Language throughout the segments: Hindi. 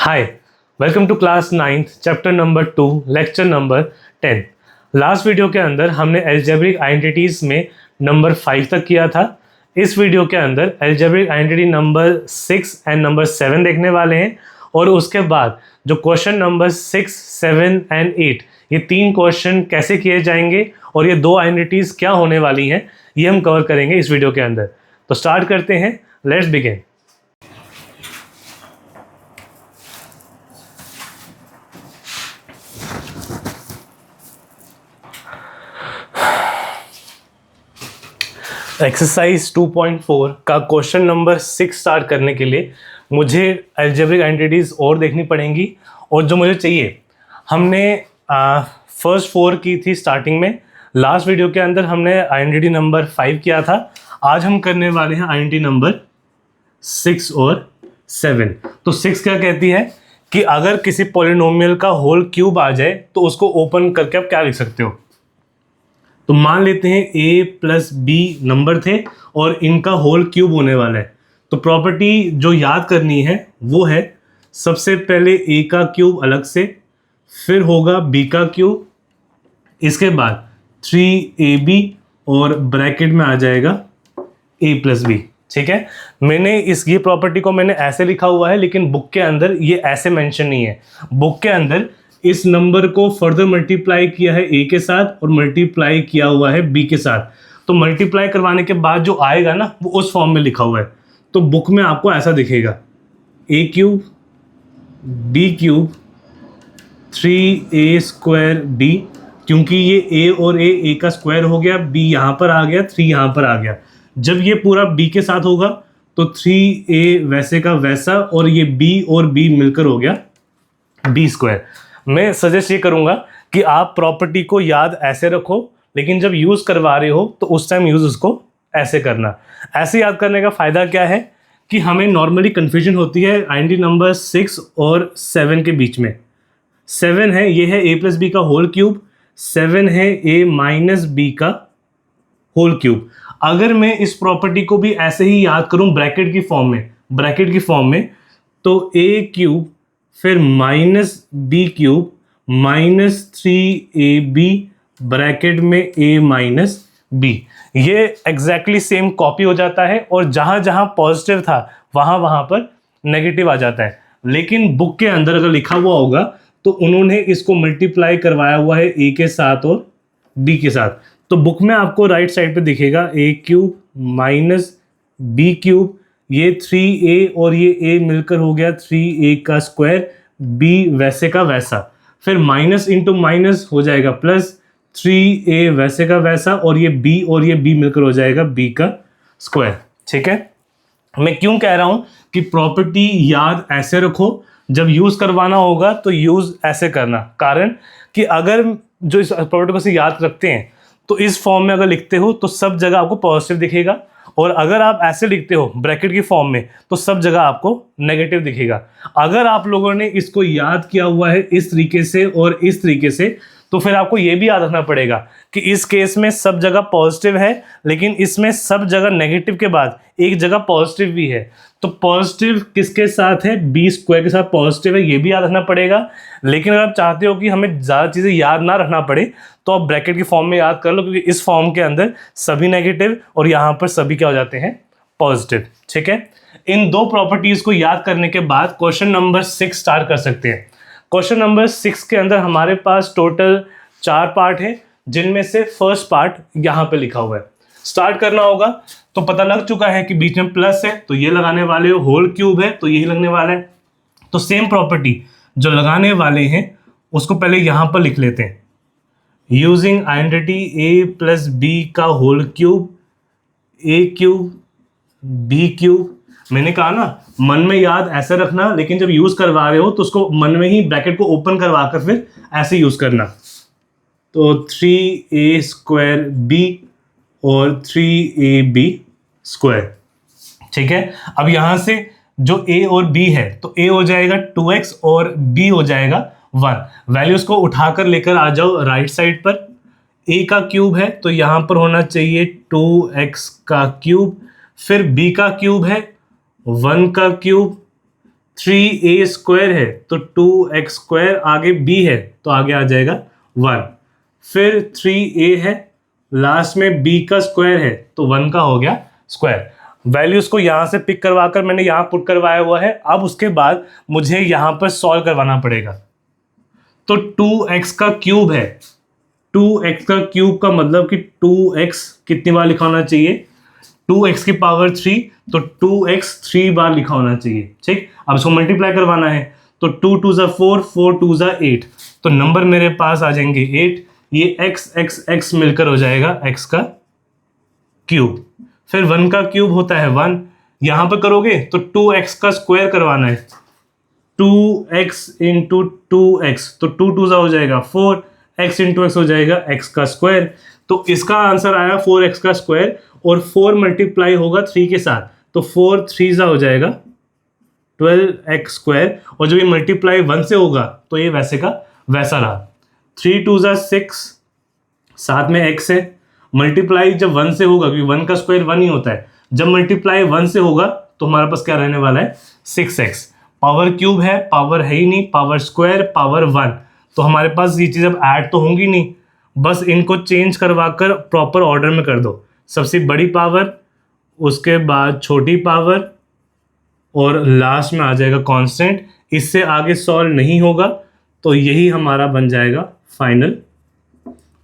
Hi, welcome to class 9th, chapter number 2, lecture number 10. Last video के अंदर हमने एल्जेब्रिक आइडेंटिटीज में नंबर 5 तक किया था। इस वीडियो के अंदर algebraic identity number 6 and number 7 देखने वाले हैं और उसके बाद जो क्वेश्चन नंबर 6, 7 एंड 8 ये तीन क्वेश्चन कैसे किए जाएंगे और ये दो आइडेंटिटीज क्या होने वाली हैं ये हम कवर करेंगे इस वीडियो के अंदर। तो स्टार्ट करते हैं, लेट्स बिगिन। एक्सरसाइज 2.4 का क्वेश्चन नंबर 6 स्टार्ट करने के लिए मुझे अलजेब्रिक आइडेंटिटीज और देखनी पड़ेंगी और जो मुझे चाहिए हमने फर्स्ट 4 की थी स्टार्टिंग में। लास्ट वीडियो के अंदर हमने आइडेंटिटी नंबर 5 किया था। आज हम करने वाले हैं आइडेंटिटी नंबर 6 और 7। तो 6 क्या कहती है कि अगर किसी पॉलिनोमियल का होल क्यूब आ जाए तो उसको ओपन करके आप क्या लिख सकते हो। तो मान लेते हैं a प्लस बी नंबर थे और इनका होल क्यूब होने वाला है। तो प्रॉपर्टी जो याद करनी है वो है सबसे पहले a का क्यूब अलग से, फिर होगा b का क्यूब, इसके बाद 3ab और ब्रैकेट में आ जाएगा a प्लस बी। ठीक है, मैंने ये प्रॉपर्टी को मैंने ऐसे लिखा हुआ है लेकिन बुक के अंदर ये ऐसे मेंशन नहीं है। बुक के अंदर इस नंबर को फर्दर मल्टीप्लाई किया है a के साथ और मल्टीप्लाई किया हुआ है b के साथ। तो मल्टीप्लाई करवाने के बाद जो आएगा ना वो उस फॉर्म में लिखा हुआ है। तो बुक में आपको ऐसा दिखेगा a cube b cube 3a square b, क्योंकि ये a और a का स्क्वायर हो गया, b यहाँ पर आ गया, 3 यहाँ पर आ गया। जब ये पूरा b के साथ होगा तो 3a वैसे का वैसा और ये b और b मिलकर हो गया b स्क्वायर। मैं सजेस्ट ये करूंगा कि आप प्रॉपर्टी को याद ऐसे रखो लेकिन जब यूज़ करवा रहे हो तो उस टाइम यूज़ उसको ऐसे करना। ऐसे याद करने का फ़ायदा क्या है कि हमें नॉर्मली कन्फ्यूजन होती है आइडेंटिटी नंबर 6 और 7 के बीच में। 7 है, ये है a प्लस बी का होल क्यूब, 7 है a माइनस बी का होल क्यूब। अगर मैं इस प्रॉपर्टी को भी ऐसे ही याद करूं ब्रैकेट की फॉर्म में तो a क्यूब फिर minus b cube minus 3ab bracket में a माइनस बी, ये एग्जैक्टली सेम कॉपी हो जाता है और जहां जहां पॉजिटिव था वहां पर नेगेटिव आ जाता है। लेकिन बुक के अंदर अगर लिखा हुआ होगा तो उन्होंने इसको मल्टीप्लाई करवाया हुआ है a के साथ और b के साथ। तो बुक में आपको राइट साइड पे दिखेगा a cube minus b cube, ये 3a और ये a मिलकर हो गया 3a का स्क्वायर, b वैसे का वैसा, फिर माइनस इंटू माइनस हो जाएगा प्लस, 3a वैसे का वैसा और ये b मिलकर हो जाएगा b का स्क्वायर। ठीक है, मैं क्यों कह रहा हूं कि प्रॉपर्टी याद ऐसे रखो, जब यूज करवाना होगा तो यूज ऐसे करना। कारण कि अगर जो इस प्रॉपर्टी को से याद रखते हैं तो इस फॉर्म में अगर लिखते हो तो सब जगह आपको पॉजिटिव दिखेगा और अगर आप ऐसे लिखते हो ब्रैकेट की फॉर्म में तो सब जगह आपको नेगेटिव दिखेगा। अगर आप लोगों ने इसको याद किया हुआ है इस तरीके से और इस तरीके से तो फिर आपको ये भी याद रखना पड़ेगा कि इस केस में सब जगह पॉजिटिव है लेकिन इसमें सब जगह नेगेटिव के बाद एक जगह पॉजिटिव भी है। तो पॉजिटिव किसके साथ है, बी स्क्वायर के साथ पॉजिटिव है, ये भी याद रखना पड़ेगा। लेकिन अगर आप चाहते हो कि हमें ज़्यादा चीज़ें याद ना रखना पड़े तो आप ब्रैकेट की फॉर्म में याद कर लो, क्योंकि इस फॉर्म के अंदर सभी नेगेटिव और यहाँ पर सभी क्या हो जाते हैं, पॉजिटिव। ठीक है, इन दो प्रॉपर्टीज़ को याद करने के बाद क्वेश्चन नंबर 6 स्टार्ट कर सकते हैं। क्वेश्चन नंबर 6 के अंदर हमारे पास टोटल 4 पार्ट है जिनमें से फर्स्ट पार्ट यहाँ पे लिखा हुआ है। स्टार्ट करना होगा तो पता लग चुका है कि बीच में प्लस है तो ये लगाने वाले हो, होल क्यूब है तो यही लगने वाला है। तो सेम प्रॉपर्टी जो लगाने वाले हैं उसको पहले यहाँ पर लिख लेते हैं। Using identity a plus B का whole cube, a cube b cube. मैंने कहा ना मन में याद ऐसे रखना, लेकिन जब यूज करवा रहे हो तो उसको मन में ही ब्रैकेट को ओपन करवा कर फिर ऐसे यूज करना। तो 3a स्क्वायर b और 3ab स्क्वायर। ठीक है, अब यहां से जो a और b है तो a हो जाएगा 2x और b हो जाएगा 1। वैल्यूज को उठाकर लेकर आ जाओ राइट साइड पर। a का क्यूब है तो यहां पर होना चाहिए 2x का क्यूब, फिर b का क्यूब है 1 का क्यूब, 3a² है तो 2x², आगे b है तो आगे आ जाएगा 1, फिर 3a है, लास्ट में b का स्क्वायर है तो 1 का हो गया स्क्वायर। वैल्यूज को यहाँ से पिक करवा कर मैंने यहाँ पुट करवाया हुआ है। अब उसके बाद मुझे यहाँ पर सॉल्व करवाना पड़ेगा। तो 2x का क्यूब है, 2x का क्यूब का मतलब कि 2x कितनी बार लिखा होना चाहिए, 2x की पावर 3, तो 2x 3 बार लिखा होना चाहिए। ठीक, अब इसको मल्टीप्लाई करवाना है तो 2 2 ज़ा 4, 4 2 ज़ा 8, तो नंबर मेरे पास आ जाएंगे 8। ये x मिलकर हो जाएगा x का क्यूब। फिर 1 का क्यूब होता है 1, यहां पर करोगे तो 2x का स्क्वायर करवाना है, 2x इंटू 2x, तो 2 2 ज़ा हो जाएगा 4, x इंटू एक्स हो जाएगा x का स्क्वायर। तो इसका आंसर आया 4x का स्क्वायर, और 4 मल्टीप्लाई होगा 3 के साथ, तो 4 3 ज़ा हो जाएगा 12x², और जब ये मल्टीप्लाई 1 से होगा तो ये वैसे का वैसा रहा। 3 2 ज़ा 6, साथ में x है, मल्टीप्लाई जब 1 से होगा, क्योंकि 1 का स्क्वायर 1 ही होता है, जब मल्टीप्लाई 1 से होगा तो हमारे पास क्या रहने वाला है 6x। पावर क्यूब है, पावर है ही नहीं, पावर स्क्वायर, पावर 1, तो हमारे पास ये चीज़ अब ऐड तो होंगी नहीं, बस इनको चेंज करवा कर प्रॉपर ऑर्डर में कर दो। सबसे बड़ी पावर, उसके बाद छोटी पावर, और लास्ट में आ जाएगा कांस्टेंट। इससे आगे सॉल्व नहीं होगा, तो यही हमारा बन जाएगा फाइनल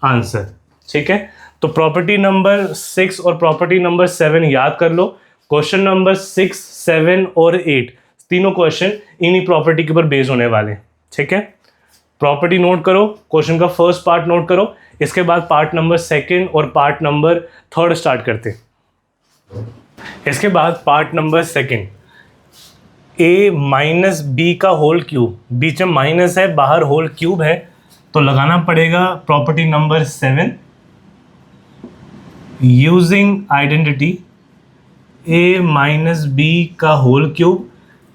आंसर। ठीक है, तो प्रॉपर्टी नंबर 6 और प्रॉपर्टी नंबर 7 याद कर लो। क्वेश्चन नंबर 6, 7 और 8 तीनों क्वेश्चन इन्हीं प्रॉपर्टी के ऊपर बेस होने वाले। ठीक है, प्रॉपर्टी नोट करो, क्वेश्चन का फर्स्ट पार्ट नोट करो, इसके बाद पार्ट नंबर 2 और पार्ट नंबर 3 स्टार्ट करते। इसके बाद part number 2, a minus B का होल क्यूब, बीच में माइनस है, बाहर होल क्यूब है, तो लगाना पड़ेगा property number 7 using identity a minus B का होल क्यूब।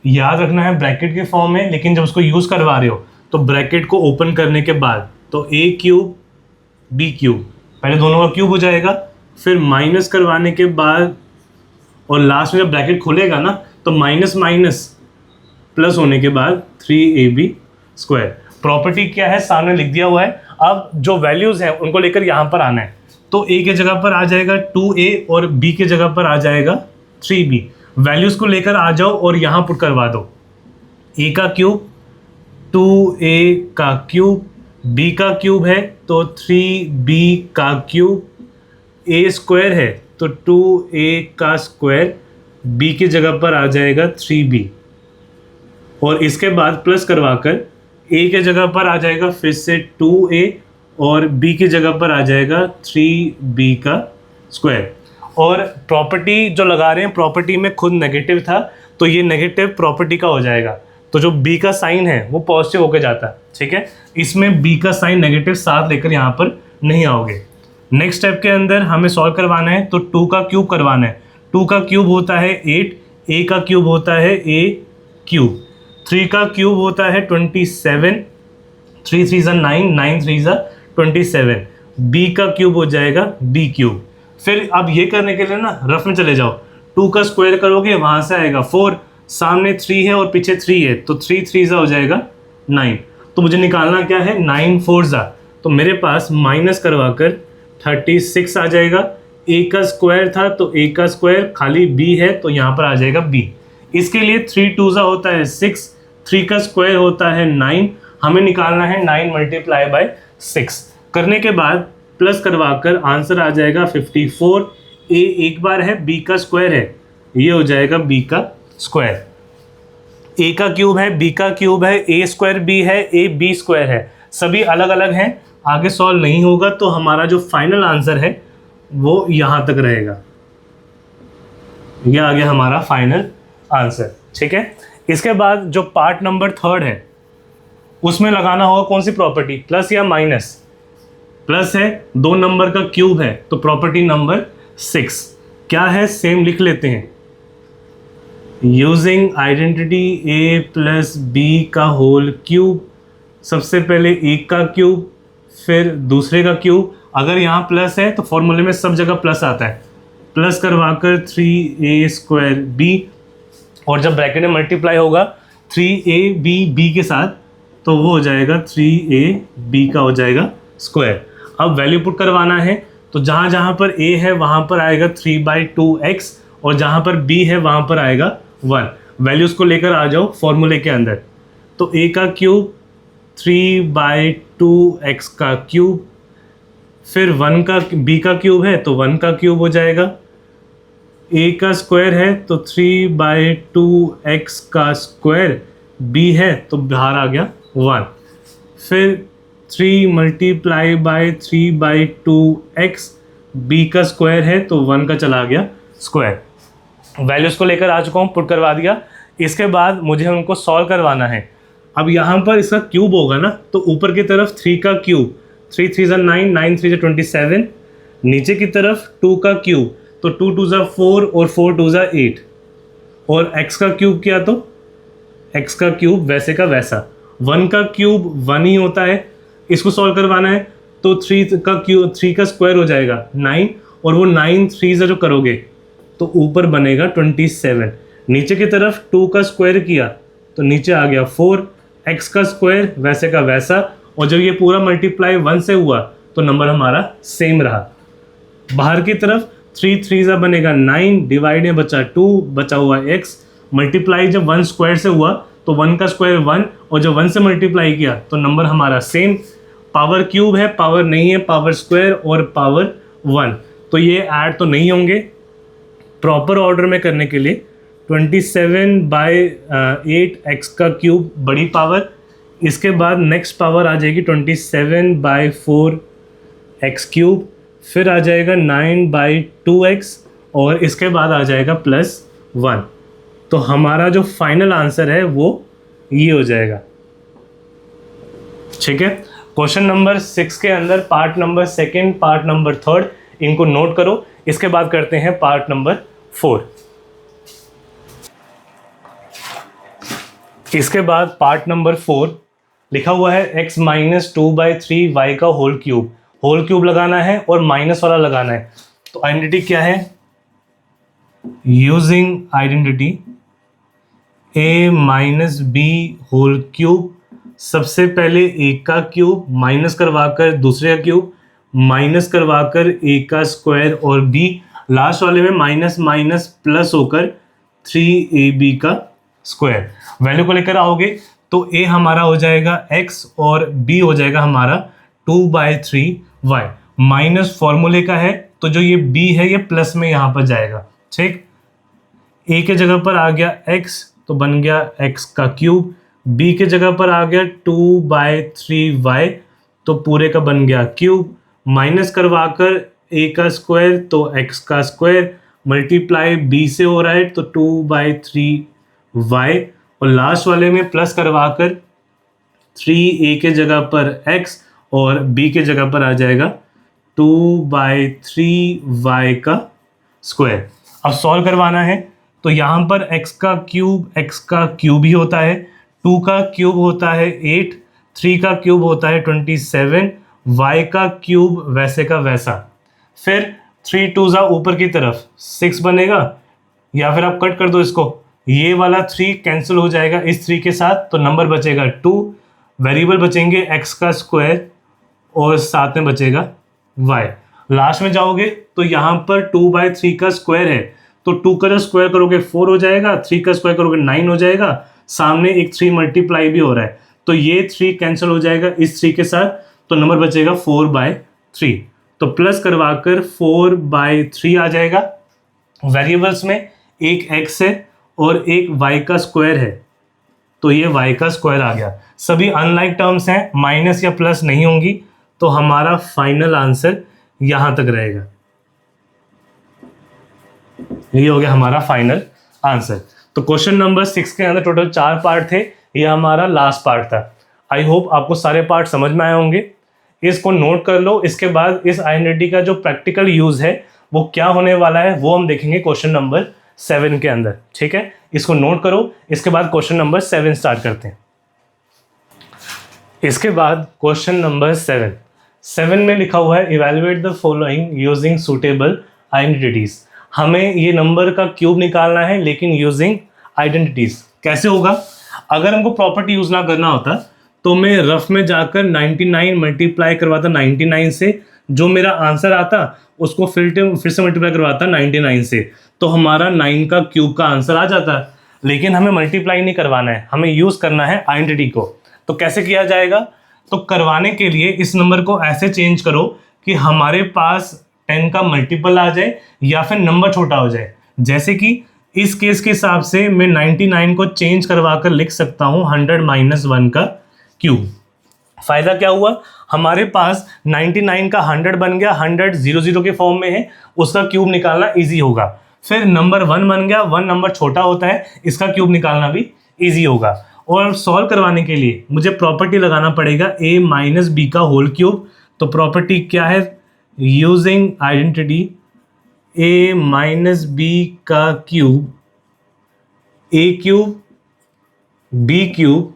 याद रखना है ब्रैकेट के फॉर्म में, लेकिन जब उसको यूज करवा रहे हो तो ब्रैकेट को ओपन करने के बाद तो a क्यूब b क्यूब, पहले दोनों का क्यूब हो जाएगा, फिर माइनस करवाने के बाद और लास्ट में जब ब्रैकेट खुलेगा ना तो माइनस माइनस प्लस होने के बाद 3ab²। प्रॉपर्टी क्या है सामने लिख दिया हुआ है। अब जो वैल्यूज हैं उनको लेकर यहाँ पर आना है, तो a के जगह पर आ जाएगा 2a और b के जगह पर आ जाएगा 3b। वैल्यूज को लेकर आ जाओ और यहाँ पुट करवा दो। a का क्यूब 2a का क्यूब, b का क्यूब है तो 3b का क्यूब, a² है तो 2a का स्क्वायर, b की जगह पर आ जाएगा 3b, और इसके बाद प्लस करवाकर a के जगह पर आ जाएगा फिर से 2a और b की जगह पर आ जाएगा 3b का स्क्वायर। और प्रॉपर्टी जो लगा रहे हैं, प्रॉपर्टी में खुद नेगेटिव था तो ये नेगेटिव प्रॉपर्टी का हो जाएगा, तो जो b का साइन है वो पॉजिटिव होकर जाता है। ठीक है, इसमें b का साइन नेगेटिव साथ लेकर यहाँ पर नहीं आओगे। नेक्स्ट स्टेप के अंदर हमें सॉल्व करवाना है, तो 2 का क्यूब करवाना है। 2 का क्यूब होता है 8, a का क्यूब होता है a क्यूब, 3 का क्यूब होता है 27, 3 3 ज़ा 9, 9 3 ज़ा 27, b का क्यूब हो जाएगा b क्यूब। फिर अब ये करने के लिए ना रफ में चले जाओ, 2 का स्क्वायर करोगे वहाँ से आएगा 4, सामने 3 है और पीछे 3 है तो 3 3 ज़ा हो जाएगा 9। तो मुझे निकालना क्या है 9 4 ज़ा, तो मेरे पास माइनस करवा कर 36 आ जाएगा। a का स्क्वायर था तो a का स्क्वायर, खाली b है तो यहाँ पर आ जाएगा b। इसके लिए 3 2 ज़ा होता है 6, 3 का स्क्वायर होता है 9, हमें निकालना है 9 मल्टीप्लाई बाय 6। करने के बाद प्लस करवाकर आंसर आ जाएगा 54। a एक बार है, b का स्क्वायर है, ये हो जाएगा b का स्क्वायर। a का क्यूब है, b का क्यूब है, a² b है, a b² है, सभी अलग अलग हैं, आगे सॉल्व नहीं होगा, तो हमारा जो फाइनल आंसर है वो यहाँ तक रहेगा। यह आ गया हमारा फाइनल आंसर। ठीक है, इसके बाद जो पार्ट नंबर 3 है उसमें लगाना होगा कौन सी प्रॉपर्टी, प्लस या माइनस। प्लस है, 2 नंबर का क्यूब है तो प्रॉपर्टी नंबर 6 क्या है, सेम लिख लेते हैं। Using identity a plus b का होल क्यूब, सबसे पहले एक का क्यूब फिर दूसरे का क्यूब। अगर यहाँ प्लस है तो फॉर्मूले में सब जगह प्लस आता है, प्लस करवाकर 3a² b, और जब ब्रैकेट में मल्टीप्लाई होगा 3ab के साथ, तो वो हो जाएगा 3ab का हो जाएगा स्क्वायर। अब वैल्यू पुट करवाना है, तो जहाँ जहाँ पर a है वहाँ पर आएगा 3/2x और जहाँ पर b है वहाँ पर आएगा 1। वैल्यूज़ को लेकर आ जाओ फॉर्मूले के अंदर। तो a का क्यूब 3/2x का क्यूब, फिर 1 का b का क्यूब है तो 1 का क्यूब हो जाएगा, a का स्क्वायर है तो 3/2x का स्क्वायर, b है तो बाहर आ गया 1, फिर 3 मल्टीप्लाई बाई 3/2x, b का स्क्वायर है तो 1 का चला गया स्क्वायर। वैल्यूज़ को लेकर आ चुका हूँ, पुट करवा दिया। इसके बाद मुझे उनको सॉल्व करवाना है। अब यहाँ पर इसका क्यूब होगा ना, तो ऊपर की तरफ 3 का क्यूब, 3 3 9, 9 3 27, नीचे की तरफ 2 का क्यूब, तो 2 2 4 और 4 2 8, और x का क्यूब किया तो x का क्यूब वैसे का वैसा। 1 का क्यूब 1 ही होता है, इसको सॉल्व करवाना है तो 3 का क्यूब, 3 का स्क्वायर हो जाएगा 9, और वो 9 3 जो करोगे तो ऊपर बनेगा 27। नीचे की तरफ 2 का स्क्वायर किया तो नीचे आ गया 4, x का स्क्वायर वैसे का वैसा, और जब ये पूरा मल्टीप्लाई 1 से हुआ तो नंबर हमारा सेम रहा। बाहर की तरफ 3 3 बनेगा 9, डिवाइड में बचा 2, बचा हुआ x, मल्टीप्लाई जब 1 स्क्वायर से हुआ तो 1 का स्क्वायर 1, और जब 1 से मल्टीप्लाई किया तो नंबर हमारा सेम। पावर क्यूब है, पावर नहीं है, पावर स्क्वायर और पावर 1, तो ये ऐड तो नहीं होंगे। प्रॉपर ऑर्डर में करने के लिए 27/8 x का क्यूब बड़ी पावर, इसके बाद नेक्स्ट पावर आ जाएगी 27/4 x क्यूब, फिर आ जाएगा 9/2x, और इसके बाद आ जाएगा +1। तो हमारा जो फाइनल आंसर है वो ये हो जाएगा। ठीक है, क्वेश्चन नंबर 6 के अंदर पार्ट नंबर 2, पार्ट नंबर 3 इनको नोट करो। इसके बाद करते हैं पार्ट नंबर 4। इसके बाद पार्ट नंबर 4 लिखा हुआ है x - 2/3 y का होल क्यूब लगाना है और माइनस वाला लगाना है। तो आइडेंटिटी क्या है? Using identity a - b whole cube, सबसे पहले a का क्यूब माइनस करवाकर दूसरे का क्यूब, माइनस करवाकर a का स्क्वायर और b, लास्ट वाले में माइनस माइनस प्लस होकर 3ab का स्क्वायर। वैल्यू को लेकर आओगे तो a हमारा हो जाएगा x और b हो जाएगा हमारा 2/3y। माइनस फॉर्मूले का है तो जो ये b है ये प्लस में यहाँ पर जाएगा। ठीक, a के जगह पर आ गया x तो बन गया x का क्यूब, b के जगह पर आ गया 2/3y तो पूरे का बन गया क्यूब, माइनस करवाकर a का स्क्वायर तो x का स्क्वायर, मल्टीप्लाई b से हो रहा है तो 2/3y, और लास्ट वाले में प्लस करवाकर 3a के जगह पर x और b के जगह पर आ जाएगा 2/3y का स्क्वायर। अब सॉल्व करवाना है तो यहाँ पर x का क्यूब ही होता है, 2 का क्यूब होता है 8, 3 का क्यूब होता है 27, y का क्यूब वैसे का वैसा, फिर 3 2 ऊपर की तरफ 6 बनेगा, या फिर आप कट कर दो इसको, ये वाला 3 कैंसिल हो जाएगा इस 3 के साथ तो नंबर बचेगा 2, वेरिएबल बचेंगे x का स्क्वायर और साथ में बचेगा y। लास्ट में जाओगे तो यहाँ पर 2/3 का स्क्वायर है तो 2 का जो स्क्वायर करोगे 4 हो जाएगा, 3 का स्क्वायर करोगे 9 हो जाएगा, सामने एक 3 मल्टीप्लाई भी हो रहा है तो ये 3 कैंसिल हो जाएगा इस 3 के साथ तो नंबर बचेगा 4/3। तो प्लस करवाकर 4/3 आ जाएगा। वेरिएबल्स में एक x है और एक y का स्क्वायर है तो ये y का स्क्वायर आ गया। सभी अनलाइक टर्म्स हैं, माइनस या प्लस नहीं होंगी, तो हमारा फाइनल आंसर यहां तक रहेगा। ये हो गया हमारा फाइनल आंसर। तो क्वेश्चन नंबर 6 के अंदर टोटल 4 पार्ट थे, ये हमारा लास्ट पार्ट था। आई होप आपको सारे पार्ट समझ में आए होंगे। इसको नोट कर लो, इसके बाद इस आइडेंटिटी का जो प्रैक्टिकल यूज है वो क्या होने वाला है वो हम देखेंगे क्वेश्चन नंबर 7 के अंदर। ठीक है, इसको नोट करो, इसके बाद क्वेश्चन नंबर 7 स्टार्ट करते हैं। इसके बाद क्वेश्चन नंबर 7 में लिखा हुआ है evaluate the following using suitable identities. हमें ये नंबर का क्यूब निकालना है लेकिन यूजिंग आइडेंटिटीज। कैसे होगा? अगर हमको प्रॉपर्टी यूज ना करना होता तो मैं रफ में जाकर 99 मल्टीप्लाई करवाता 99 से, जो मेरा आंसर आता उसको फिर से मल्टीप्लाई करवाता 99 से, तो हमारा 9 का क्यूब का आंसर आ जाता। लेकिन हमें मल्टीप्लाई नहीं करवाना है, हमें यूज करना है आइडेंटिटी को। तो कैसे किया जाएगा? तो करवाने के लिए इस नंबर को ऐसे चेंज करो कि हमारे पास 10 का मल्टीपल आ जाए या फिर नंबर छोटा हो जाए। जैसे कि इस केस के हिसाब से मैं 99 को चेंज करवा कर लिख सकता हूं 100 माइनस 1 का क्यूब। फायदा क्या हुआ? हमारे पास 99 का 100 बन गया, 100 00 के फॉर्म में है, उसका क्यूब निकालना इजी होगा। फिर नंबर 1 बन गया, 1 नंबर छोटा होता है, इसका क्यूब निकालना भी इजी होगा। और सॉल्व करवाने के लिए मुझे प्रॉपर्टी लगाना पड़ेगा a माइनस बी का होल क्यूब। तो प्रॉपर्टी क्या है? Using identity a minus B का cube, a cube b cube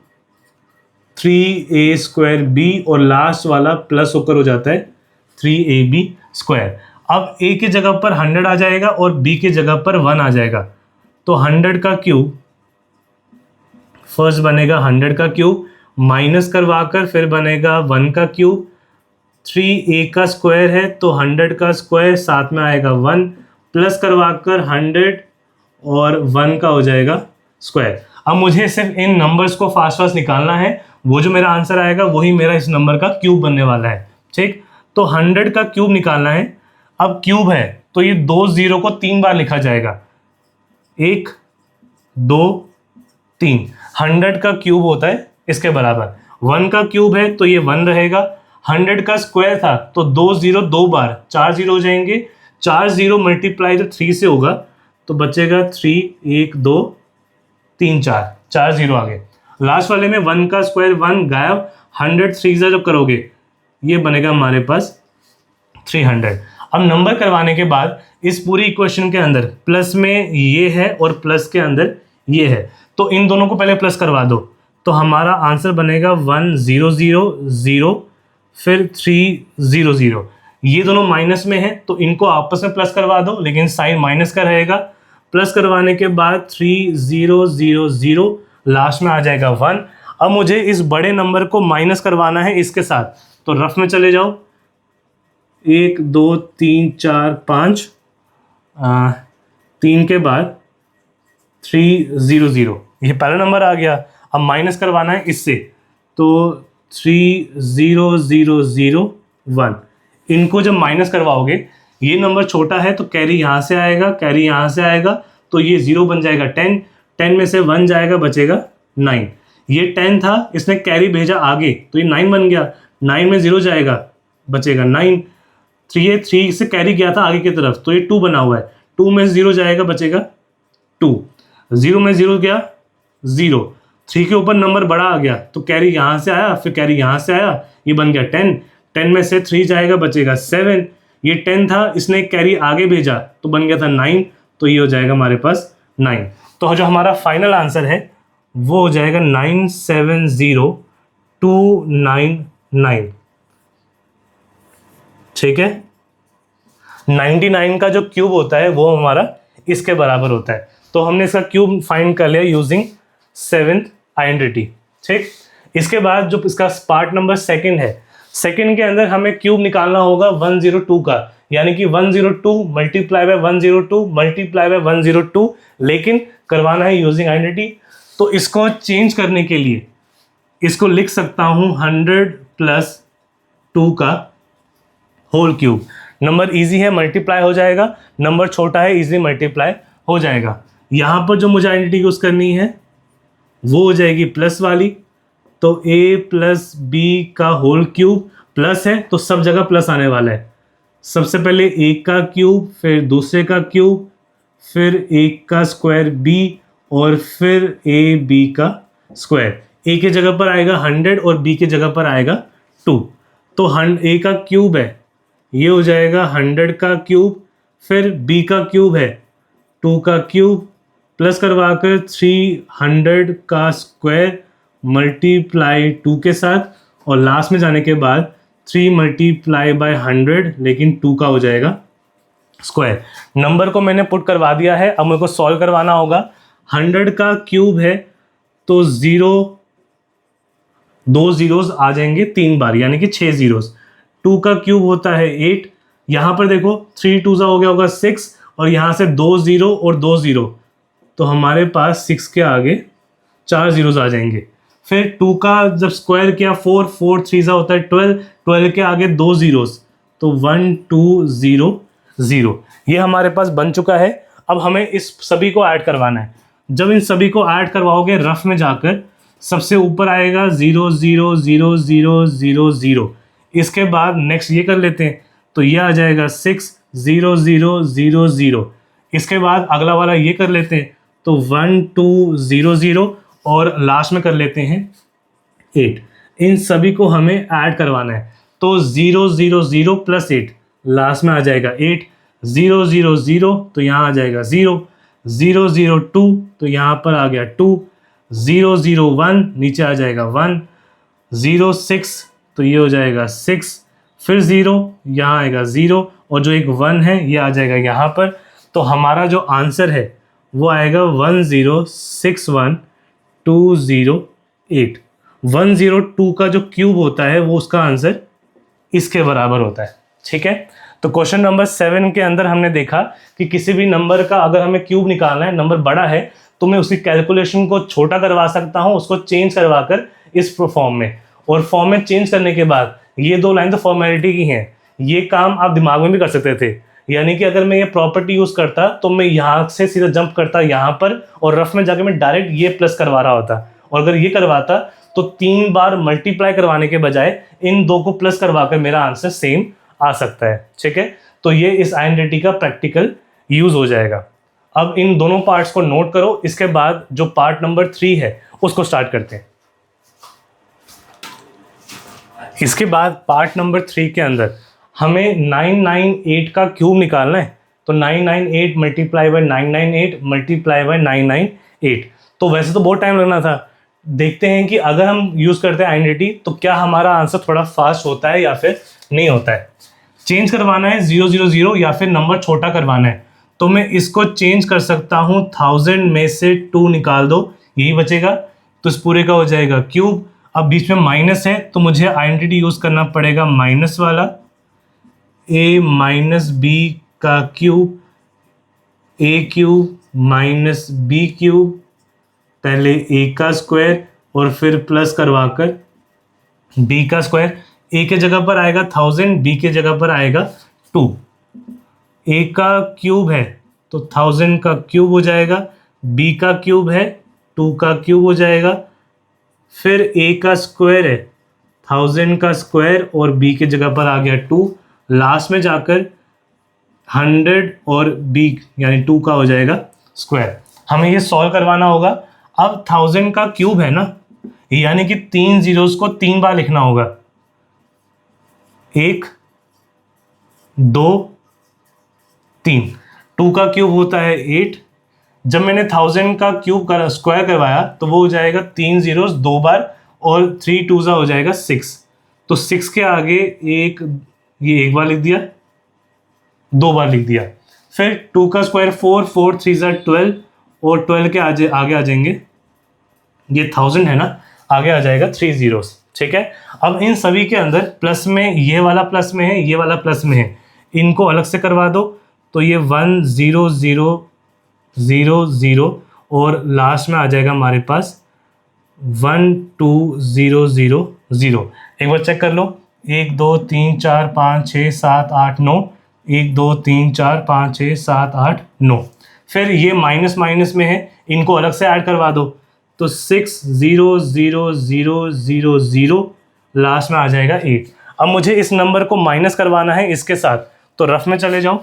3a square b, और लास्ट वाला प्लस होकर हो जाता है 3ab स्क्वायर। अब a की जगह पर 100 आ जाएगा और b की जगह पर 1 आ जाएगा। तो 100 का क्यूब फर्स्ट बनेगा 100 का क्यूब, माइनस करवाकर फिर बनेगा 1 का क्यूब। 3a का स्क्वायर है तो 100 का स्क्वायर, साथ में आएगा 1, प्लस करवाकर 100 और 1 का हो जाएगा स्क्वायर। अब मुझे सिर्फ इन नंबर्स को फास्ट फास्ट निकालना है, वो जो मेरा आंसर आएगा वही मेरा इस नंबर का क्यूब बनने वाला है। ठीक, तो 100 का क्यूब निकालना है। अब क्यूब है तो ये 2 0 को 3 बार लिखा जाएगा, 1 2 3। 100 का क्यूब होता है इसके बराबर। 1 का क्यूब है तो ये 1 रहेगा। 100 का स्क्वायर था तो 2 0 2 बार, 4 0 हो जाएंगे। 4 0 मल्टीप्लाई जब 3 से होगा तो बचेगा 3 1 2 3 4, 4 0 आ गए। लास्ट वाले में 1 का स्क्वायर 1 गायब, 100 3 से जब करोगे ये बनेगा हमारे पास 300। अब नंबर करवाने के बाद इस पूरी इक्वेशन के अंदर प्लस में ये है और प्लस के अंदर ये है, तो इन दोनों को पहले प्लस करवा दो। तो हमारा आंसर बनेगा 1 0 0 0 फिर 3 0 0। ये दोनों माइनस में है तो इनको आपस में प्लस करवा दो, लेकिन साइन माइनस का रहेगा। प्लस करवाने के बाद 3 0 0 0, लास्ट में आ जाएगा 1। अब मुझे इस बड़े नंबर को माइनस करवाना है इसके साथ, तो रफ में चले जाओ, 1 2 3 4 5, 3 के बाद 3 0 0, ये पहला नंबर आ गया। अब माइनस करवाना है इससे, तो 3 0 0 0 1। इनको जब माइनस करवाओगे, ये नंबर छोटा है तो कैरी यहाँ से आएगा, कैरी यहाँ से आएगा, तो ये 0 बन जाएगा 10, 10 में से 1 जाएगा, बचेगा 9। ये 10 था, इसने कैरी भेजा आगे तो ये 9 बन गया, 9 में 0 जाएगा, बचेगा 9। 3 से कैरी गया था आगे की तरफ तो ये 2 बना हुआ है, 2 में 0 जाएगा, बचेगा 2। 0 में 0 गया 0, 3 के ऊपर नंबर बड़ा आ गया तो कैरी यहाँ से आया, फिर कैरी यहाँ से आया, ये बन गया 10, 10 में से 3 जाएगा, बचेगा 7। ये 10 था, इसने कैरी आगे भेजा तो बन गया था 9, तो ये हो जाएगा हमारे पास 9। तो जो हमारा फाइनल आंसर है वो हो जाएगा 970299। ठीक है, 99 का जो क्यूब होता है वो हमारा इसके बराबर होता है। तो हमने इसका क्यूब फाइंड कर लिया यूजिंग 7th आइडेंटिटी। ठीक, इसके बाद जो इसका पार्ट नंबर सेकंड है, सेकंड के अंदर हमें क्यूब निकालना होगा 102 का, यानी कि 102 मल्टीप्लाई बाय 102 मल्टीप्लाई बाय 102, लेकिन करवाना है यूजिंग आइडेंटिटी। तो इसको चेंज करने के लिए इसको लिख सकता हूं 100 प्लस 2 का होल क्यूब। नंबर इजी है, मल्टीप्लाई हो जाएगा, नंबर छोटा है, इजी मल्टीप्लाई हो जाएगा। यहाँ पर जो मुझे आइडेंटिटी यूज करनी है वो हो जाएगी प्लस वाली, तो a प्लस बी का होल क्यूब, प्लस है तो सब जगह प्लस आने वाला है। सबसे पहले एक का क्यूब, फिर दूसरे का क्यूब, फिर एक का स्क्वायर b, और फिर a b का स्क्वायर। a की जगह पर आएगा 100 और b की जगह पर आएगा 2, तो a का क्यूब है, ये हो जाएगा 100 का क्यूब, फिर b का क्यूब है 2 का क्यूब, प्लस करवाकर 300 का स्क्वायर मल्टीप्लाई 2 के साथ, और लास्ट में जाने के बाद 3 मल्टीप्लाई बाय 100, लेकिन 2 का हो जाएगा स्क्वायर। नंबर को मैंने पुट करवा दिया है, अब मेरे को सॉल्व करवाना होगा। 100 का क्यूब है तो 2 जीरोस आ जाएंगे 3 बार, यानी कि 6 जीरोस। 2 का क्यूब होता है 8। यहाँ पर देखो 3 2 हो गया होगा 6, और यहाँ से 2 जीरो और 2 जीरो, तो हमारे पास 6 के आगे 4 जीरोस आ जाएंगे। फिर 2 का जब स्क्वायर किया 4 4 3 होता है 12, 12 के आगे 2 जीरोस, तो 1 2 0 0। ये हमारे पास बन चुका है। अब हमें इस सभी को ऐड करवाना है। जब इन सभी को ऐड करवाओगे रफ में जाकर, सबसे ऊपर आएगा 0 0 0 0 0 0। इसके बाद नेक्स्ट ये कर लेते हैं, तो ये आ जाएगा 6 0 0 0 0। इसके बाद अगला वाला ये कर लेते हैं, तो 1 2 0 0, और लास्ट में कर लेते हैं 8। इन सभी को हमें ऐड करवाना है, तो 0 0 0 प्लस 8, लास्ट में आ जाएगा 8। 0 0 0, तो यहाँ आ जाएगा 0। 0 0 2, तो यहाँ पर आ गया 2। 0 0 1, नीचे आ जाएगा 1। 0 6, तो ये हो जाएगा 6। फिर 0, यहाँ आएगा 0, और जो एक 1 है ये आ जाएगा यहाँ पर। तो हमारा जो आंसर है वो आएगा 1061208। 102 का जो क्यूब होता है वो उसका आंसर इसके बराबर होता है। ठीक है, तो क्वेश्चन नंबर 7 के अंदर हमने देखा कि किसी भी नंबर का अगर हमें क्यूब निकालना है, नंबर बड़ा है, तो मैं उसकी कैलकुलेशन को छोटा करवा सकता हूं, उसको चेंज करवाकर इस फॉर्म में, और फॉर्म में चेंज करने के बाद ये 2 लाइन तो फॉर्मेलिटी की हैं, ये काम आप दिमाग में भी कर सकते थे। यानी कि अगर मैं ये प्रॉपर्टी यूज करता तो मैं यहाँ से सीधा जंप करता यहाँ पर, और रफ में जाके मैं डायरेक्ट ये प्लस करवा रहा होता, और अगर ये करवाता तो 3 बार मल्टीप्लाई करवाने के बजाय इन 2 को प्लस करवाकर मेरा आंसर सेम आ सकता है। ठीक है, तो ये इस आइडेंटिटी का प्रैक्टिकल यूज हो जाएगा। अब इन दोनों पार्ट्स को नोट करो, इसके बाद जो पार्ट नंबर 3 है उसको स्टार्ट करते हैं। इसके बाद पार्ट नंबर 3 के अंदर हमें 998 का क्यूब निकालना है, तो 998 मल्टीप्लाई बाय 998 मल्टीप्लाई बाय 998। तो वैसे तो बहुत टाइम लगना था, देखते हैं कि अगर हम यूज करते हैं आइडेंटिटी तो क्या हमारा आंसर थोड़ा फास्ट होता है या फिर नहीं होता है। चेंज करवाना है 0 0 0 या फिर नंबर छोटा करवाना है, तो मैं इसको चेंज कर सकता हूँ। 1000 में से 2 निकाल दो, यही बचेगा, तो इस पूरे का हो जाएगा क्यूब। अब बीच में माइनस है तो मुझे आइडेंटिटी यूज करना पड़ेगा माइनस वाला, a माइनस बी का cube, a cube minus b cube, पहले a का स्क्वायर और फिर प्लस करवाकर b का स्क्वायर। a के जगह पर आएगा 1000, b के जगह पर आएगा 2। a का क्यूब है तो 1000 का क्यूब हो जाएगा, b का क्यूब है 2 का क्यूब हो जाएगा, फिर a का स्क्वायर है 1000 का स्क्वायर और b के जगह पर आ गया 2, लास्ट में जाकर 100 और b यानी 2 का हो जाएगा स्क्वायर। हमें ये सॉल्व करवाना होगा। अब 1000 का क्यूब है ना, यानी कि 3 जीरोस को 3 बार लिखना होगा, 1 2 3। 2 का क्यूब होता है 8। जब मैंने 1000 का क्यूब का स्क्वायर करवाया तो वो हो जाएगा 3 जीरोस 2 बार, और 3 2 हो जाएगा 6। तो 6 के आगे ये एक बार लिख दिया, 2 बार लिख दिया। फिर 2 का स्क्वायर 4 4 3 12, और 12 के आगे आ जाएंगे, ये 1000 है ना, आगे आ जाएगा 3 जीरोस। ठीक है, अब इन सभी के अंदर प्लस में ये वाला प्लस में है, ये वाला प्लस में है, इनको अलग से करवा दो, तो ये 1 0 0 0 0, और लास्ट में आ जाएगा हमारे पास 1 2 0 0 0। एक बार चेक कर लो, 1 2 3 4 5 6 7 8 9, 1 2 3 4 5 6 7 8 9। फिर ये माइनस माइनस में है, इनको अलग से ऐड करवा दो, तो 6 0 0 0 0 0, लास्ट में आ जाएगा 8। अब मुझे इस नंबर को माइनस करवाना है इसके साथ, तो रफ में चले जाओ।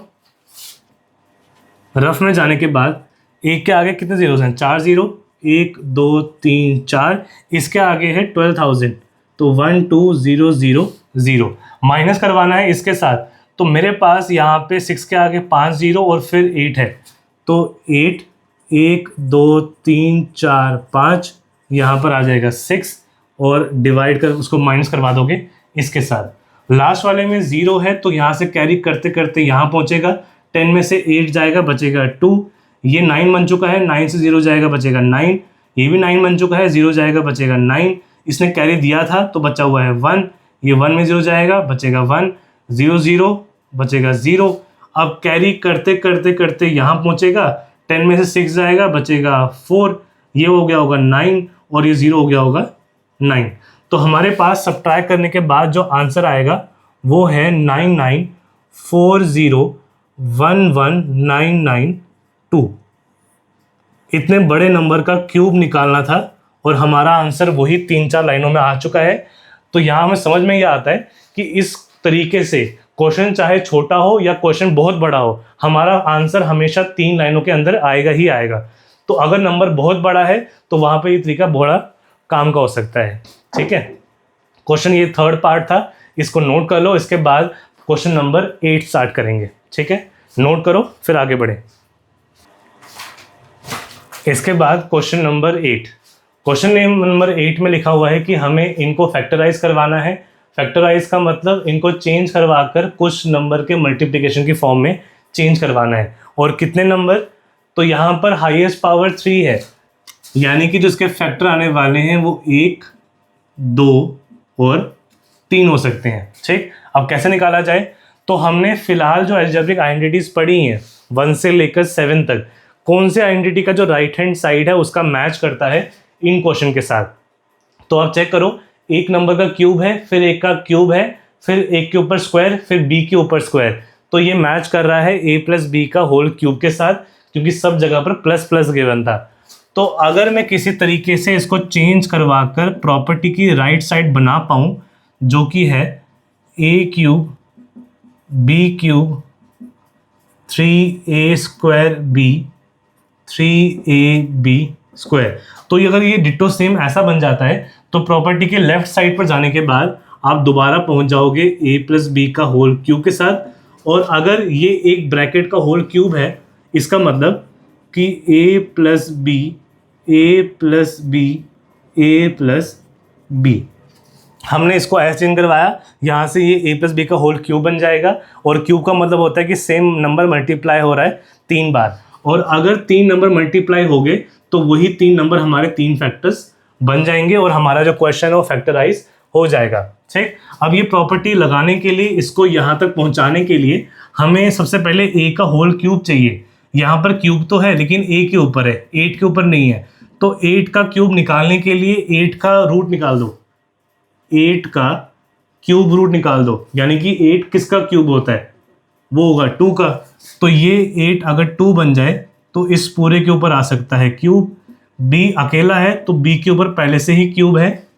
रफ में जाने के बाद 1 के आगे कितने जीरोस हैं, 4 जीरो, 1 2 3 4, इसके आगे है 12000, तो 1 2 0 0 0। माइनस करवाना है इसके साथ, तो मेरे पास यहाँ पे 6 के आगे 5 जीरो और फिर 8 है, तो 8 1 2 3 4 5, यहाँ पर आ जाएगा 6, और डिवाइड कर उसको माइनस करवा दोगे इसके साथ। लास्ट वाले में 0 है तो यहाँ से कैरी करते करते यहाँ पहुँचेगा, 10 में से 8 जाएगा, बचेगा 2, ये 9 बन चुका है, 9 से 0 जाएगा, बचेगा 9, ये भी 9 बन चुका है, 0 जाएगा बचेगा 9, इसने कैरी दिया था तो बचा हुआ है 1, ये 1 में 0 जाएगा बचेगा 1, 0 0 बचेगा 0। अब कैरी करते करते करते यहाँ पहुँचेगा, 10 में से 6 जाएगा बचेगा 4, ये हो गया होगा 9 और ये 0 हो गया होगा 9। तो हमारे पास सब्ट्रैक्ट करने के बाद जो आंसर आएगा वो है 994011992। इतने बड़े नंबर का क्यूब निकालना था और हमारा आंसर वही 3-4 लाइनों में आ चुका है। तो यहाँ हमें समझ में ये आता है कि इस तरीके से क्वेश्चन चाहे छोटा हो या क्वेश्चन बहुत बड़ा हो, हमारा आंसर हमेशा 3 लाइनों के अंदर आएगा ही आएगा। तो अगर नंबर बहुत बड़ा है तो वहाँ पे ये तरीका बड़ा काम का हो सकता है। ठीक है, क्वेश्चन ये 3rd पार्ट था, इसको नोट कर लो। इसके बाद क्वेश्चन नंबर 8 स्टार्ट करेंगे। ठीक है, नोट करो फिर आगे बढ़े। इसके बाद क्वेश्चन नंबर 8, क्वेश्चन नंबर 8 में लिखा हुआ है कि हमें इनको फैक्टराइज करवाना है। फैक्टराइज का मतलब इनको चेंज करवा कर कुछ नंबर के मल्टीप्लिकेशन की फॉर्म में चेंज करवाना है। और कितने नंबर, तो यहाँ पर हाईएस्ट पावर 3 है, यानी कि जो इसके फैक्टर आने वाले हैं वो 1, 2 और 3 हो सकते हैं। ठीक, अब कैसे निकाला जाए, तो हमने फिलहाल जो अलजेब्रिक आइडेंटिटीज पढ़ी हैं 1 से लेकर 7 तक, कौन से आइडेंटिटी का जो राइट हैंड साइड है उसका मैच करता है इन क्वेश्चन के साथ। तो आप चेक करो, एक नंबर का क्यूब है, फिर एक का क्यूब है, फिर एक के ऊपर स्क्वायर, फिर बी के ऊपर स्क्वायर, तो ये मैच कर रहा है a प्लस बी का होल क्यूब के साथ, क्योंकि सब जगह पर प्लस प्लस गिवन था। तो अगर मैं किसी तरीके से इसको चेंज करवा कर प्रॉपर्टी की राइट साइड बना पाऊँ, जो कि है a cube b cube 3a square b 3ab square, तो अगर ये डिटो सेम ऐसा बन जाता है तो प्रॉपर्टी के लेफ्ट साइड पर जाने के बाद आप दोबारा पहुंच जाओगे a प्लस बी का होल क्यूब के साथ। और अगर ये एक ब्रैकेट का होल क्यूब है, इसका मतलब कि a plus b a plus b a plus b, हमने इसको ऐसे चेंज करवाया, यहाँ से ये a प्लस बी का होल क्यूब बन जाएगा। और क्यूब का मतलब होता है कि सेम नंबर मल्टीप्लाई हो रहा है 3 बार, और अगर 3 नंबर मल्टीप्लाई हो गए तो वही 3 नंबर हमारे 3 फैक्टर्स बन जाएंगे और हमारा जो क्वेश्चन है वो फैक्टराइज हो जाएगा। ठीक, अब ये प्रॉपर्टी लगाने के लिए, इसको यहाँ तक पहुँचाने के लिए हमें सबसे पहले a का होल क्यूब चाहिए। यहाँ पर क्यूब तो है लेकिन a के ऊपर है, 8 के ऊपर नहीं है। तो 8 का क्यूब निकालने के लिए 8 का रूट निकाल दो, 8 का क्यूब रूट निकाल दो, यानी कि 8 किसका क्यूब होता है, वो होगा 2 का। तो ये 8 अगर 2 बन जाए तो इस पूरे के ऊपर आ सकता है क्यूब। b अकेला है तो b के ऊपर पहले से ही क्यूब है,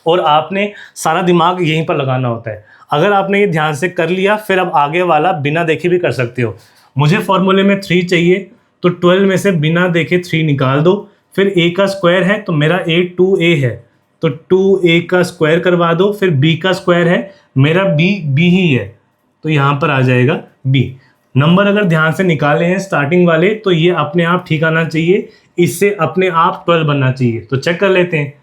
और आपने सारा दिमाग यहीं पर लगाना होता है। अगर आपने ये ध्यान से कर लिया, फिर अब आगे वाला बिना देखे भी कर सकते हो। मुझे फॉर्मूले में 3 चाहिए, तो 12 में से बिना देखे 3 निकाल दो। फिर a का स्क्वायर है तो मेरा a 2a है, तो 2a का स्क्वायर करवा दो। फिर b का स्क्वायर है, मेरा b ही है, तो यहाँ पर आ जाएगा b। नंबर अगर ध्यान से निकाले हैं स्टार्टिंग वाले तो ये अपने आप ठीक आना चाहिए, इससे अपने आप 12 बनना चाहिए। तो चेक कर लेते हैं,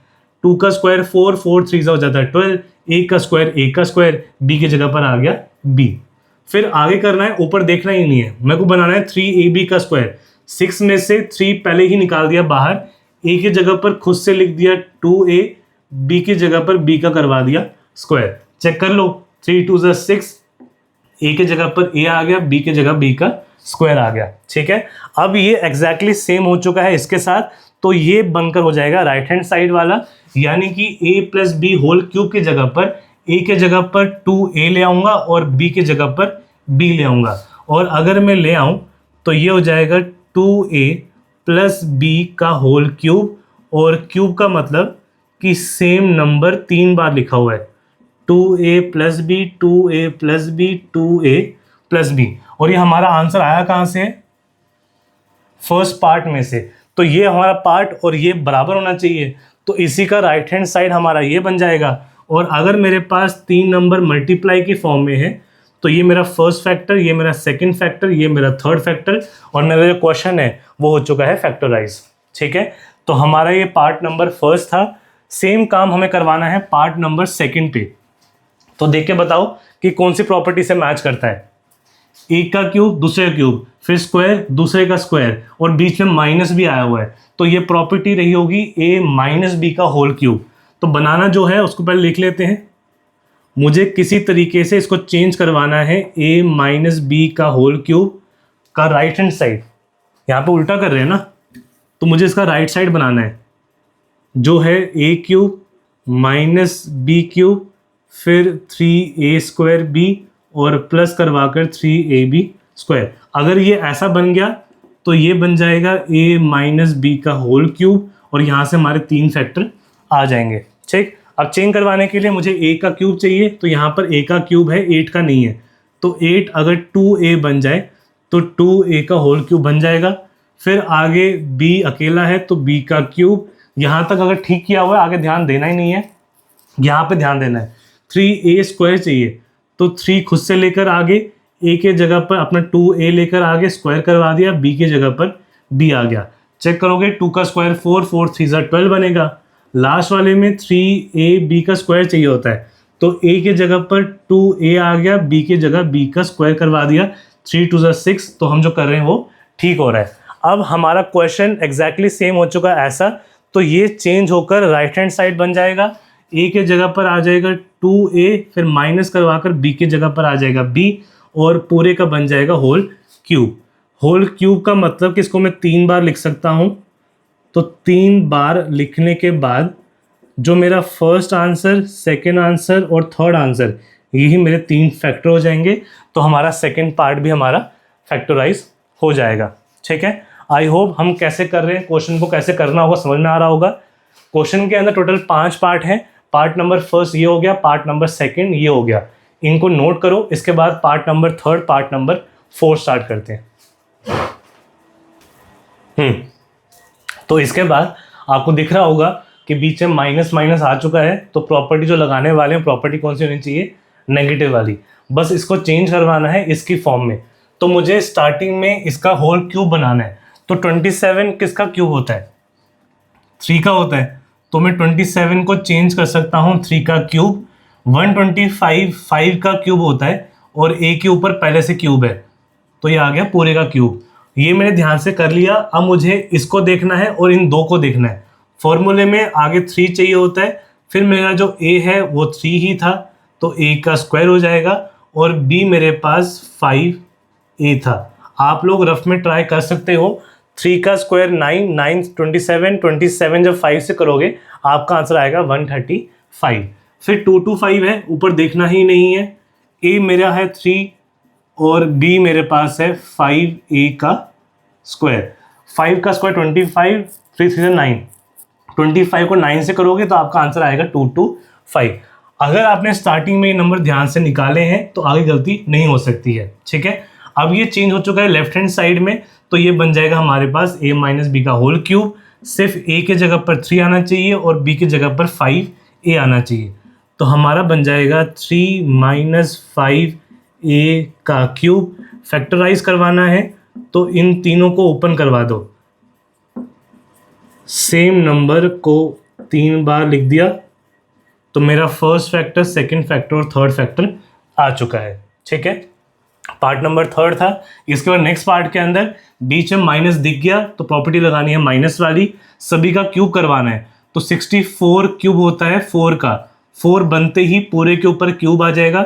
2 का स्क्वायर 4, 4 3 हो जाता है 12, a का स्क्वायर b की जगह पर आ गया b। फिर आगे करना है, ऊपर देखना ही नहीं है, मेरे को बनाना है 3ab का स्क्वायर। 6 में से 3 पहले ही निकाल दिया बाहर, a की जगह पर खुद से लिख दिया 2a, b की जगह पर b का करवा दिया स्क्वायर। चेक कर लो, 3 2 6, a की जगह पर a आ गया, b की जगह b का स्क्वायर आ गया। ठीक है, अब ये एग्जैक्टली सेम हो चुका है इसके साथ, तो ये बनकर हो जाएगा राइट हैंड साइड वाला, यानी कि a plus b whole cube की जगह पर a के जगह पर 2a ले आऊँगा और b की जगह पर b ले आऊँगा। और अगर मैं ले आऊँ तो ये हो जाएगा 2a प्लस b का होल क्यूब, और क्यूब का मतलब कि सेम नंबर 3 बार लिखा हुआ है, 2a plus b 2a plus b 2a plus b. और ये हमारा आंसर आया कहाँ से, फर्स्ट पार्ट में से। तो ये हमारा पार्ट और ये बराबर होना चाहिए, तो इसी का राइट हैंड साइड हमारा ये बन जाएगा। और अगर मेरे पास 3 नंबर मल्टीप्लाई की फॉर्म में है तो ये मेरा फर्स्ट फैक्टर, ये मेरा सेकंड फैक्टर, ये मेरा थर्ड फैक्टर, और मेरा जो क्वेश्चन है वो हो चुका है फैक्टराइज। ठीक है, तो हमारा ये पार्ट नंबर फर्स्ट था। सेम काम हमें करवाना है पार्ट नंबर सेकंड पे। तो देख के बताओ कि कौन सी प्रॉपर्टी से मैच करता है। एक का क्यूब दूसरे का क्यूब, फिर स्क्वायर दूसरे का स्क्वायर, और बीच में माइनस भी आया हुआ है, तो ये प्रॉपर्टी रही होगी a माइनस बी का होल क्यूब। तो बनाना जो है उसको पहले लिख लेते हैं। मुझे किसी तरीके से इसको चेंज करवाना है a माइनस बी का होल क्यूब का राइट हैंड साइड, यहाँ पे उल्टा कर रहे हैं ना, तो मुझे इसका राइट साइड बनाना है, जो है a cube minus b cube, फिर 3a² b और प्लस करवाकर 3ab स्क्वायर। अगर ये ऐसा बन गया तो ये बन जाएगा a माइनस बी का होल क्यूब, और यहाँ से हमारे 3 फैक्टर आ जाएंगे। ठीक, अब चेंज करवाने के लिए मुझे a का क्यूब चाहिए, तो यहाँ पर a का क्यूब है, 8 का नहीं है, तो 8 अगर 2a बन जाए तो 2a का होल क्यूब बन जाएगा। फिर आगे b अकेला है तो b का क्यूब, यहाँ तक अगर ठीक किया हुआ है, आगे ध्यान देना ही नहीं है, यहाँ पे ध्यान देना है। 3a² चाहिए, तो 3 खुद से लेकर आगे a के जगह पर अपना 2a लेकर आगे स्क्वायर करवा दिया, b के जगह पर b आ गया। चेक करोगे 2 का स्क्वायर 4, 4 3 12 बनेगा। लास्ट वाले में 3ab का स्क्वायर चाहिए होता है, तो a के जगह पर 2a आ गया, b के जगह b का स्क्वायर करवा दिया, 3 2 6। तो हम जो कर रहे हैं वो ठीक हो रहा है। अब हमारा क्वेश्चन एग्जैक्टली सेम हो चुका है ऐसा, तो ये चेंज होकर राइट हैंड साइड बन जाएगा, a के जगह पर आ जाएगा 2a, फिर माइनस करवाकर b के जगह पर आ जाएगा b, और पूरे का बन जाएगा होल क्यूब। होल क्यूब का मतलब कि इसको मैं 3 बार लिख सकता हूँ, तो 3 बार लिखने के बाद जो मेरा फर्स्ट आंसर, सेकेंड आंसर और थर्ड आंसर, यही मेरे 3 फैक्टर हो जाएंगे, तो हमारा सेकेंड पार्ट भी हमारा फैक्टराइज हो जाएगा। ठीक है, आई होप हम कैसे कर रहे हैं, क्वेश्चन को कैसे करना होगा समझ में आ रहा होगा। क्वेश्चन के अंदर टोटल 5 पार्ट हैं। पार्ट नंबर फर्स्ट ये हो गया, पार्ट नंबर सेकंड ये हो गया, इनको नोट करो। इसके बाद part number third, part number 4 start करते हैं। तो इसके बाद आपको दिख रहा होगा कि बीच में माइनस माइनस आ चुका है, तो प्रॉपर्टी जो लगाने वाले हैं, प्रॉपर्टी कौन सी होनी चाहिए, नेगेटिव वाली। बस इसको चेंज करवाना है इसकी फॉर्म में। तो मुझे स्टार्टिंग में इसका होल क्यूब बनाना है, तो 27 किसका क्यूब होता है, 3 का होता है, तो मैं 27 को चेंज कर सकता हूँ 3 का क्यूब। 125 5 का क्यूब होता है, और a के ऊपर पहले से क्यूब है, तो ये आ गया पूरे का क्यूब। ये मैंने ध्यान से कर लिया। अब मुझे इसको देखना है और इन 2 को देखना है। फॉर्मूले में आगे 3 चाहिए होता है, फिर मेरा जो a है वो 3 ही था, तो a का स्क्वायर हो जाएगा, और b मेरे पास 5a था। आप लोग रफ में ट्राई कर सकते हो। 3 का स्क्वायर 9, 9 27, 27 जब 5 से करोगे आपका आंसर आएगा 135। फिर 2 to 5 है, ऊपर देखना ही नहीं है। a मेरा है 3 और b मेरे पास है 5a का स्क्वायर। 5 का स्क्वायर 25, 3 3 9, 25 को 9 से करोगे तो आपका आंसर आएगा 2 to 5। अगर आपने स्टार्टिंग में ये नंबर ध्यान से निकाले हैं तो आगे गलती नहीं हो सकती है। ठीक है, अब ये चेंज हो चुका है लेफ्ट हैंड साइड में, तो ये बन जाएगा हमारे पास a माइनस बी का होल क्यूब। सिर्फ a के जगह पर 3 आना चाहिए और b के जगह पर 5a आना चाहिए, तो हमारा बन जाएगा 3 माइनस 5a का क्यूब। फैक्टराइज करवाना है तो इन तीनों को ओपन करवा दो। सेम नंबर को 3 बार लिख दिया, तो मेरा फर्स्ट फैक्टर, सेकंड फैक्टर और थर्ड फैक्टर आ चुका है। ठीक है, पार्ट नंबर थर्ड था। इसके बाद नेक्स्ट पार्ट के अंदर बीच में माइनस दिख गया तो प्रॉपर्टी लगानी है माइनस वाली। सभी का क्यूब करवाना है, तो 64 क्यूब होता है 4 का, 4 बनते ही पूरे के ऊपर क्यूब आ जाएगा।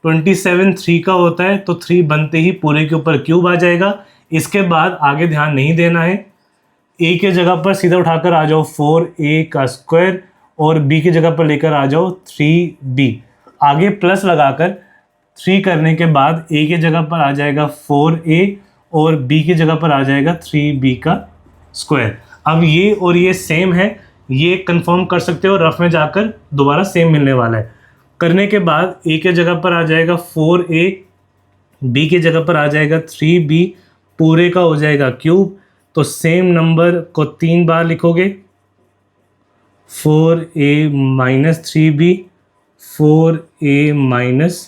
27 3 का होता है, तो 3 बनते ही पूरे के ऊपर क्यूब आ जाएगा। इसके बाद आगे ध्यान नहीं देना है, a के जगह पर सीधा उठाकर आ जाओ 4a का स्क्वायर, और b की जगह पर लेकर आ जाओ 3b। आगे प्लस लगाकर 3 करने के बाद a की जगह पर आ जाएगा 4a और b की जगह पर आ जाएगा 3b का स्क्वायर। अब ये और ये सेम है, ये कंफर्म कर सकते हो, रफ में जाकर दोबारा सेम मिलने वाला है। करने के बाद a के जगह पर आ जाएगा 4a, b की जगह पर आ जाएगा 3b, पूरे का हो जाएगा क्यूब। तो सेम नंबर को 3 बार लिखोगे, 4a minus 3b, 4a minus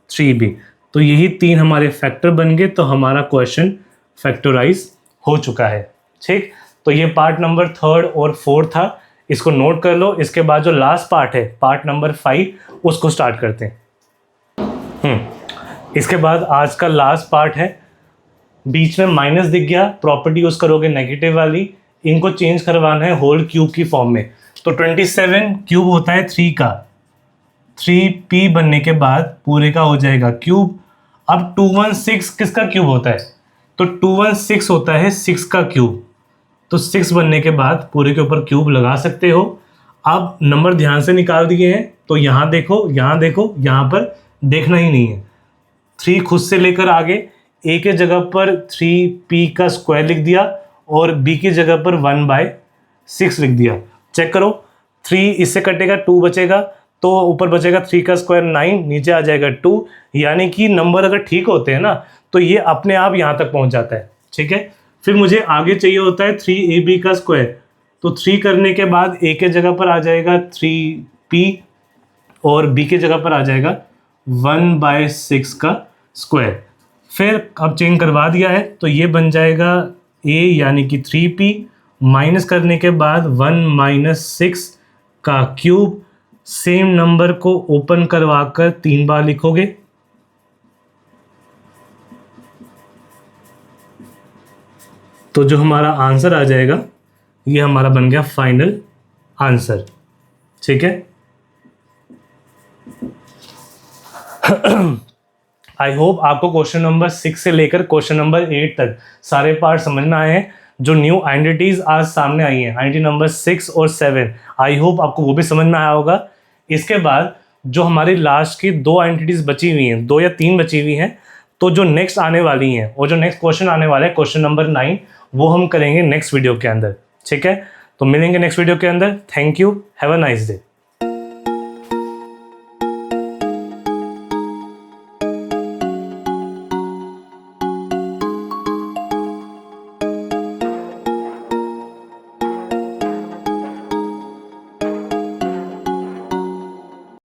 3b, तो यही 3 हमारे फैक्टर बन गए, तो हमारा क्वेश्चन फैक्टराइज हो चुका है। ठीक, तो ये पार्ट नंबर थर्ड और फोर्थ था, इसको नोट कर लो। इसके बाद जो लास्ट पार्ट है, पार्ट नंबर 5, उसको स्टार्ट करते हैं। इसके बाद आज का लास्ट पार्ट है, बीच में माइनस दिख गया, प्रॉपर्टी यूज करोगे नेगेटिव वाली, इनको चेंज करवाना है होल क्यूब की फॉर्म में। तो 27 क्यूब होता है 3 का, 3p बनने के बाद पूरे का हो जाएगा क्यूब। अब 216 किसका क्यूब होता है? तो 216 होता है 6 का क्यूब। तो 6 बनने के बाद पूरे के ऊपर क्यूब लगा सकते हो। अब नंबर ध्यान से निकाल दिए हैं, तो यहाँ देखो, यहाँ देखो, यहाँ पर देखना ही नहीं है। 3 खुद से लेकर आगे, a के जगह पर 3p का स्क्वायर लिख दिया और b की जगह पर 1/6 लिख दिया। चेक करो, 3 इससे कटेगा, 2 बचेगा, तो ऊपर बचेगा 3 का स्क्वायर 9, नीचे आ जाएगा 2। यानी कि नंबर अगर ठीक होते हैं ना तो ये अपने आप यहाँ तक पहुँच जाता है। ठीक है, फिर मुझे आगे चाहिए होता है 3ab का स्क्वायर। तो 3 करने के बाद a के जगह पर आ जाएगा 3p और b के जगह पर आ जाएगा 1/6 का स्क्वायर। फिर अब चेंज करवा दिया है तो ये बन जाएगा a यानी कि 3p, माइनस करने के बाद 1 - 6 का क्यूब। सेम नंबर को ओपन करवा कर 3 बार लिखोगे, तो जो हमारा आंसर आ जाएगा ये हमारा बन गया फाइनल आंसर। ठीक है, आई होप आपको क्वेश्चन नंबर 6 से लेकर क्वेश्चन नंबर 8 तक सारे पार्ट समझ में आए हैं। जो न्यू आइडेंटिटीज आज सामने आई हैं, आइडेंटिटी नंबर 6 और 7, आई होप आपको वो भी समझ में आया होगा। इसके बाद जो हमारी लास्ट की 2 आइडेंटिटीज बची हुई हैं, 2 या 3 बची हुई हैं, तो जो नेक्स्ट आने वाली हैं और जो नेक्स्ट क्वेश्चन आने वाला है क्वेश्चन नंबर 9, वो हम करेंगे नेक्स्ट वीडियो के अंदर। ठीक है, तो मिलेंगे नेक्स्ट वीडियो के अंदर। Thank you, have a nice day.